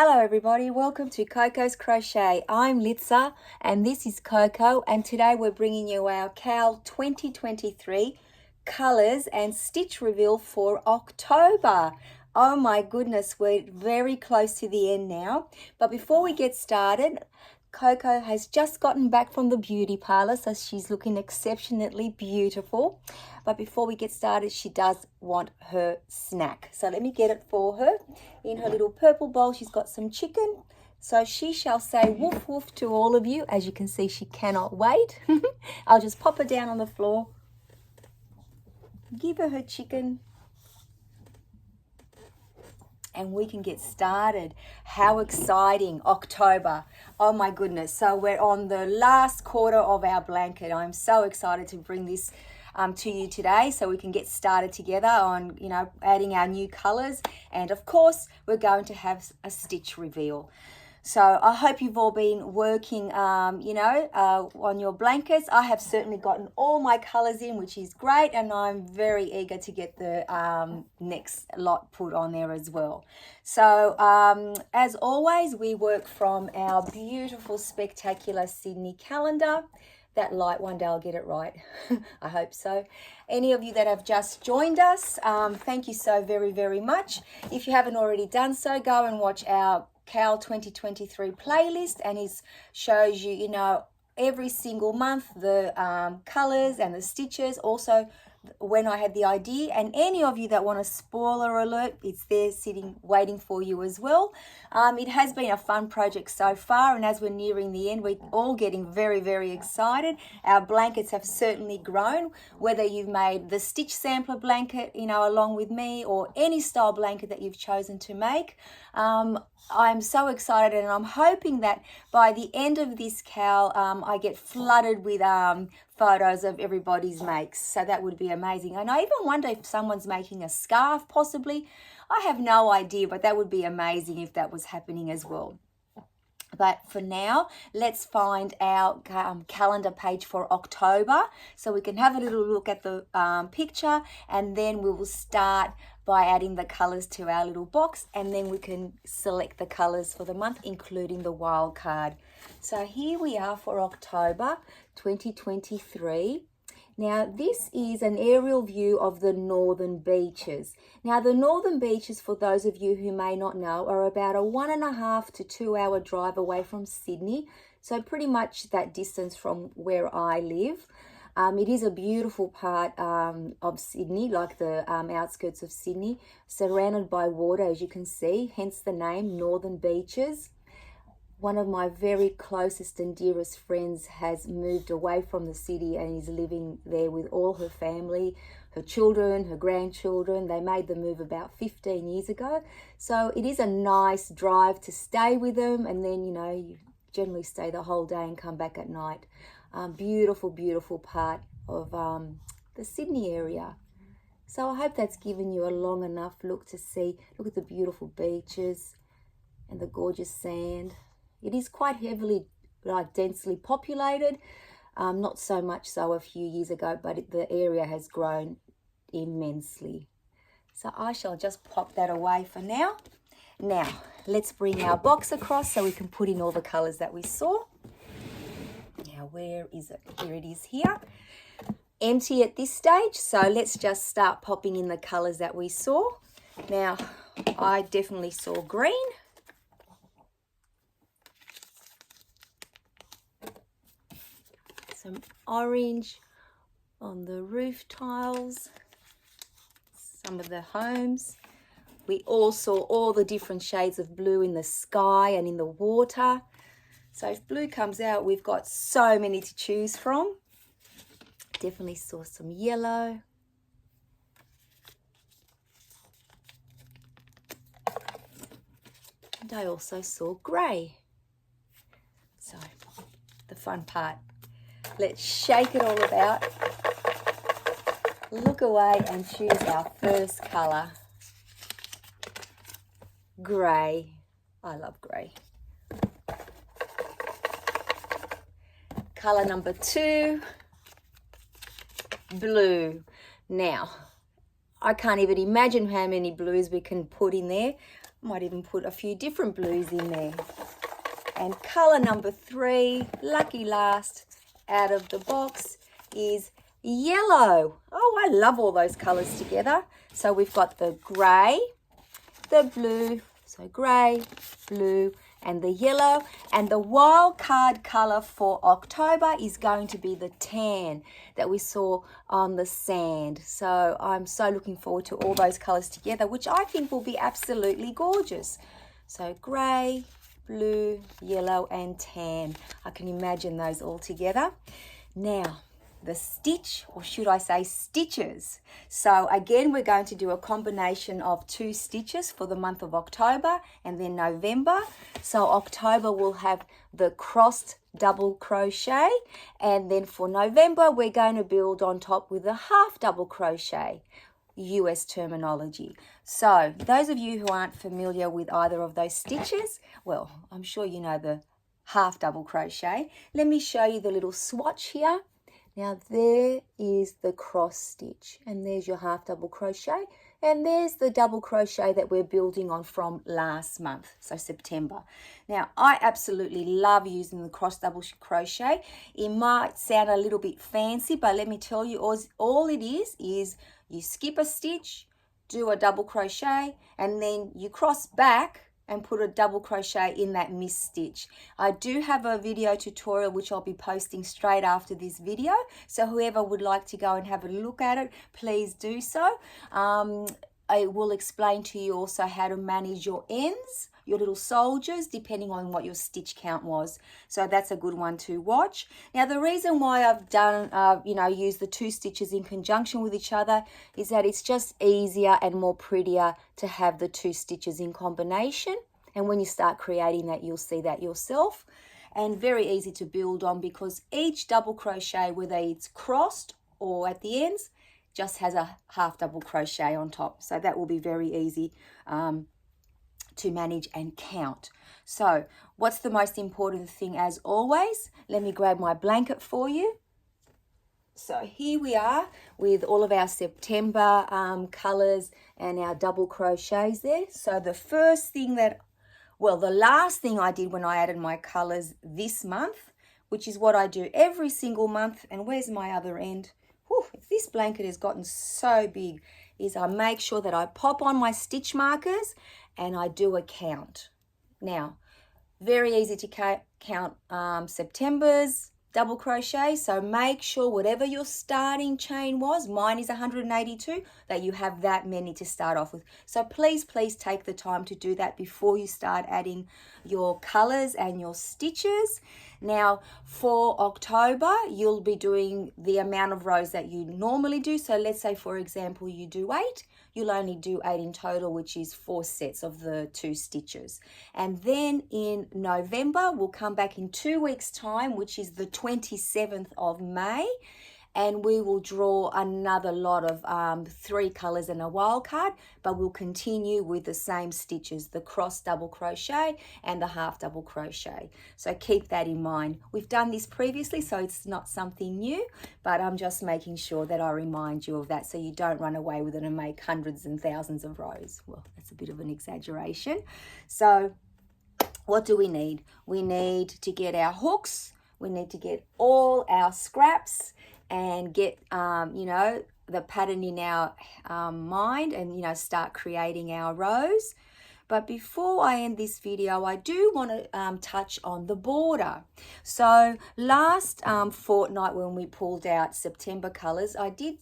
Hello everybody, welcome to Coco's Crochet. I'm Litza and this is Coco, and today we're bringing you our CAL 2023 colours and stitch reveal for October. Oh my goodness, we're very close to the end now. But before we get started, Coco has just gotten back from the beauty parlour, so she's looking exceptionally beautiful. But before we get started, she does want her snack. So let me get it for her. In her little purple bowl, she's got some chicken. So she shall say woof woof to all of you. As you can see, she cannot wait. I'll just pop her down on the floor. Give her her chicken. And we can get started. How exciting, October. Oh my goodness. So we're on the last quarter of our blanket. I'm so excited to bring this to you today so we can get started together on, adding our new colors. And of course, we're going to have a stitch reveal. So I hope you've all been working, on your blankets. I have certainly gotten all my colors in, which is great. And I'm very eager to get the next lot put on there as well. So as always, we work from our beautiful, spectacular Sydney calendar. That light, one day I'll get it right. I hope so. Any of you that have just joined us, thank you so very, very much. If you haven't already done so, go and watch our CAL 2023 playlist, and it shows you, every single month the colors and the stitches. Also, when I had the idea, and any of you that want a spoiler alert, it's there sitting waiting for you as well. It has been a fun project so far, and as we're nearing the end, we're all getting very, very excited. Our blankets have certainly grown, whether you've made the stitch sampler blanket, along with me, or any style blanket that you've chosen to make. I'm so excited, and I'm hoping that by the end of this CAL, I get flooded with photos of everybody's makes. So that would be amazing. And I even wonder if someone's making a scarf, possibly. I have no idea, but that would be amazing if that was happening as well. But for now, let's find our calendar page for October so we can have a little look at the picture, and then we will start by adding the colors to our little box, and then we can select the colors for the month, including the wild card. So here we are for October 2023. Now, this is an aerial view of the northern beaches. Now, the northern beaches, for those of you who may not know, are about a 1.5 to 2 hour drive away from Sydney. So pretty much that distance from where I live. It is a beautiful part of Sydney, like the outskirts of Sydney, surrounded by water, as you can see, hence the name Northern Beaches. One of my very closest and dearest friends has moved away from the city and is living there with all her family, her children, her grandchildren. They made the move about 15 years ago. So it is a nice drive to stay with them, and then, you generally stay the whole day and come back at night. Beautiful, beautiful part of the Sydney area. So I hope that's given you a long enough look to see. Look at the beautiful beaches and the gorgeous sand. It is quite heavily, densely populated. Not so much so a few years ago, but the area has grown immensely. So I shall just pop that away for now. Now, let's bring our box across so we can put in all the colours that we saw. Now, where is it? Here it is here. Empty at this stage, so let's just start popping in the colours that we saw. Now, I definitely saw green. Some orange on the roof tiles, some of the homes. We all saw all the different shades of blue in the sky and in the water. So if blue comes out, we've got so many to choose from. Definitely saw some yellow. And I also saw grey. So the fun part. Let's shake it all about. Look away and choose our first colour. Grey. I love grey. Colour number 2, blue. Now, I can't even imagine how many blues we can put in there. Might even put a few different blues in there. And color number 3, lucky last out of the box, is yellow. Oh, I love all those colors together. So we've got the grey, the blue, so grey, blue, and the yellow. And the wild card color for October is going to be the tan that we saw on the sand. So I'm so looking forward to all those colors together, which I think will be absolutely gorgeous. So grey, blue, yellow, and tan. I can imagine those all together. Now, the stitch, or should I say stitches. So again, we're going to do a combination of 2 stitches for the month of October and then November. So October will have the crossed double crochet, and then for November we're going to build on top with a half double crochet, US terminology. So those of you who aren't familiar with either of those stitches, well, I'm sure you know the half double crochet. Let me show you the little swatch here. Now there is the cross stitch, and there's your half double crochet, and there's the double crochet that we're building on from last month, so September. Now I absolutely love using the cross double crochet. It might sound a little bit fancy, but let me tell you, all it is you skip a stitch, do a double crochet, and then you cross back and put a double crochet in that missed stitch. I do have a video tutorial which I'll be posting straight after this video, so whoever would like to go and have a look at it, please do so. I will explain to you also how to manage your ends, your little soldiers, depending on what your stitch count was. So that's a good one to watch. Now the reason why I've done, used the 2 stitches in conjunction with each other is that it's just easier and more prettier to have the 2 stitches in combination. And when you start creating that, you'll see that yourself. And very easy to build on, because each double crochet, whether it's crossed or at the ends, just has a half double crochet on top. So that will be very easy to manage and count. So what's the most important thing, as always? Let me grab my blanket for you. So here we are with all of our September colors and our double crochets there. So the first thing the last thing I did when I added my colors this month, which is what I do every single month, and where's my other end? Whew, this blanket has gotten so big, is I make sure that I pop on my stitch markers and I do a count. Now, very easy to count September's double crochet, so make sure whatever your starting chain was, mine is 182, that you have that many to start off with. So please take the time to do that before you start adding your colors and your stitches. Now for October, you'll be doing the amount of rows that you normally do. So let's say, for example, you do 8, you'll only do 8 in total, which is 4 sets of the 2 stitches. And then in November, we'll come back in 2 weeks' time, which is the 27th of May, and we will draw another lot of 3 colors and a wild card, but we'll continue with the same stitches, the cross double crochet and the half double crochet. So keep that in mind. We've done this previously, so it's not something new, but I'm just making sure that I remind you of that so you don't run away with it and make hundreds and thousands of rows. Well, that's a bit of an exaggeration. So what do we need? We need to get our hooks, we need to get all our scraps, and get the pattern in our mind, and start creating our rows. But before I end this video, I do want to touch on the border. So last fortnight, when we pulled out September colors, I did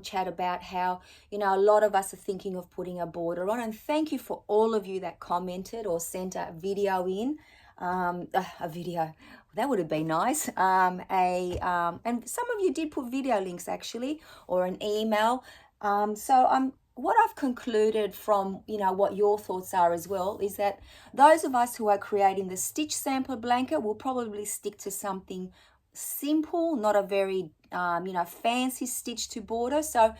chat about how a lot of us are thinking of putting a border on, and thank you for all of you that commented or sent a video in. A video, that would have been nice. And some of you did put video links actually, or an email. What I've concluded from what your thoughts are as well is that those of us who are creating the stitch sampler blanket will probably stick to something simple, not a very fancy stitch to border. So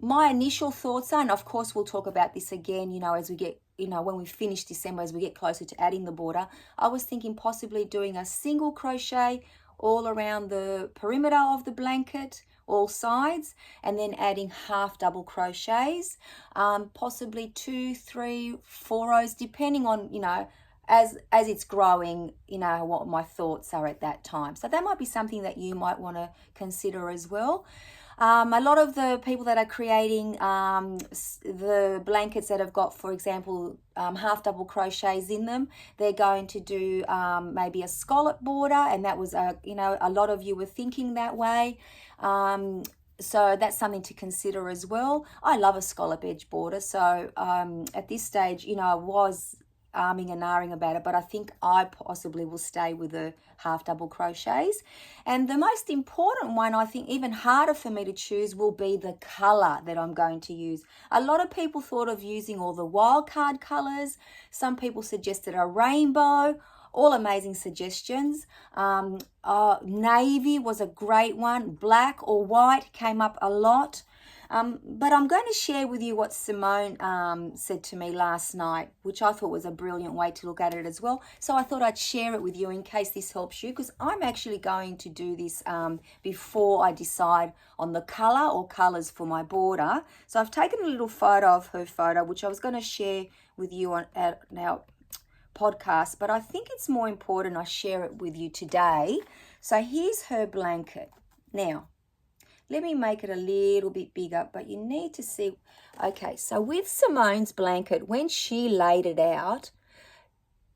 my initial thoughts are, and of course we'll talk about this again as we get when we finish December, as we get closer to adding the border, I was thinking possibly doing a single crochet all around the perimeter of the blanket, all sides, and then adding half double crochets, possibly 2, 3, 4 rows, depending on, you know, as it's growing, you know, what my thoughts are at that time. So that might be something that you might want to consider as well. A lot of the people that are creating the blankets that have got, for example, half double crochets in them, they're going to do maybe a scallop border, and that was you know, a lot of you were thinking that way. So that's something to consider as well. I love a scallop edge border, so at this stage, you know, I was arming and ahhing about it, but I think I possibly will stay with the half double crochets. And the most important one, I think even harder for me to choose, will be the color that I'm going to use. A lot of people thought of using all the wildcard colors. Some people suggested a rainbow. All amazing suggestions. Navy was a great one. Black or white came up a lot. But I'm going to share with you what Simone said to me last night, which I thought was a brilliant way to look at it as well. So I thought I'd share it with you in case this helps you, because I'm actually going to do this before I decide on the colour or colours for my border. So I've taken a little photo of her photo, which I was going to share with you on our podcast, but I think it's more important I share it with you today. So here's her blanket. Now, let me make it a little bit bigger, but you need to see. Okay, so with Simone's blanket, when she laid it out,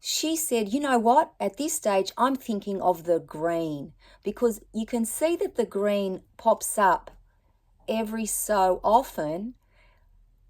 she said, you know what, at this stage, I'm thinking of the green, because you can see that the green pops up every so often.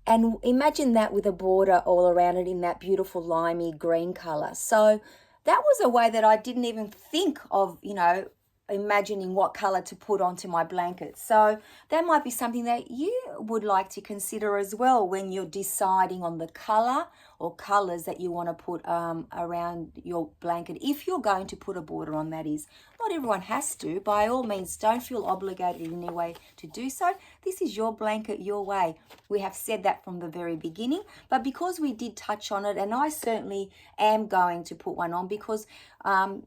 And imagine that with a border all around it in that beautiful limey green color. So that was a way that I didn't even think of, you know, imagining what color to put onto my blanket. So that might be something that you would like to consider as well when you're deciding on the color or colors that you want to put around your blanket. If you're going to put a border on, that is. Not everyone has to. By all means, don't feel obligated in any way to do so. This is your blanket, your way. We have said that from the very beginning, but because we did touch on it, and I certainly am going to put one on because I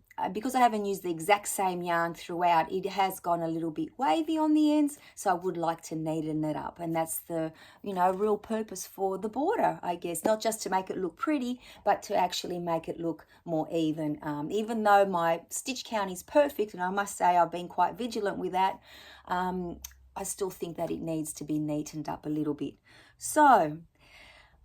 haven't used the exact same yarn throughout, it has gone a little bit wavy on the ends, so I would like to neaten it up, and that's the, you know, real purpose for the border, I guess, not just to make it look pretty, but to actually make it look more even. Even though my stitch count is perfect, and I must say I've been quite vigilant with that, I still think that it needs to be neatened up a little bit. So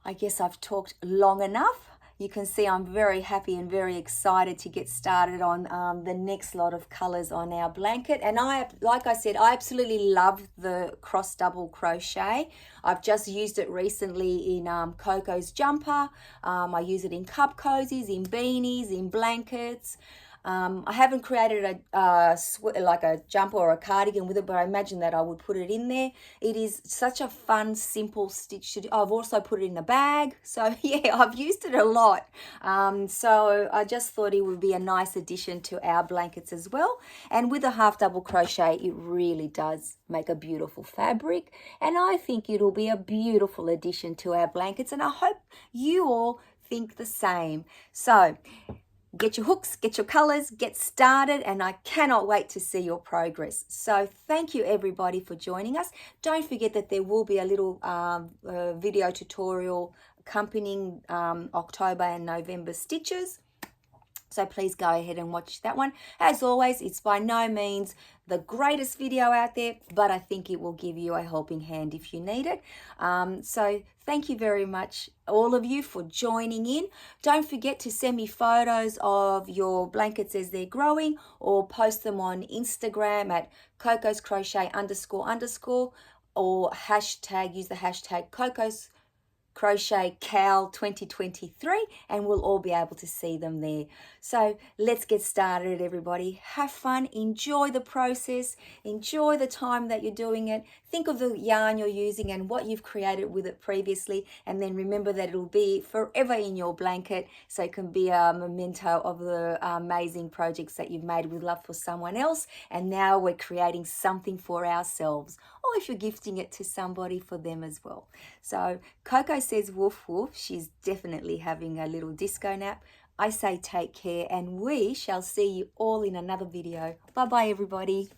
I guess I've talked long enough. You can see I'm very happy and very excited to get started on the next lot of colors on our blanket. And like I said, I absolutely love the cross double crochet. I've just used it recently in Coco's jumper. I use it in cup cozies, in beanies, in blankets. I haven't created like a jumper or a cardigan with it, but I imagine that I would put it in there. It is such a fun, simple stitch to do. I've also put it in a bag. So yeah, I've used it a lot. So I just thought it would be a nice addition to our blankets as well. And with a half double crochet, it really does make a beautiful fabric. And I think it'll be a beautiful addition to our blankets. And I hope you all think the same. So get your hooks, get your colors, get started, and I cannot wait to see your progress. So thank you everybody for joining us. Don't forget that there will be a little video tutorial accompanying October and November stitches. So please go ahead and watch that one. As always, it's by no means the greatest video out there, but I think it will give you a helping hand if you need it. So thank you very much, all of you, for joining in. Don't forget to send me photos of your blankets as they're growing, or post them on Instagram at Coco's Crochet __ or hashtag, use the hashtag Coco's Crochet Cal 2023, and we'll all be able to see them there. So let's get started, everybody. Have fun, enjoy the process, enjoy the time that you're doing it. Think of the yarn you're using and what you've created with it previously, and then remember that it'll be forever in your blanket, so it can be a memento of the amazing projects that you've made with love for someone else, and now we're creating something for ourselves, or if you're gifting it to somebody, for them as well. So Coco says woof woof. She's definitely having a little disco nap. I say take care, and we shall see you all in another video. Bye bye everybody.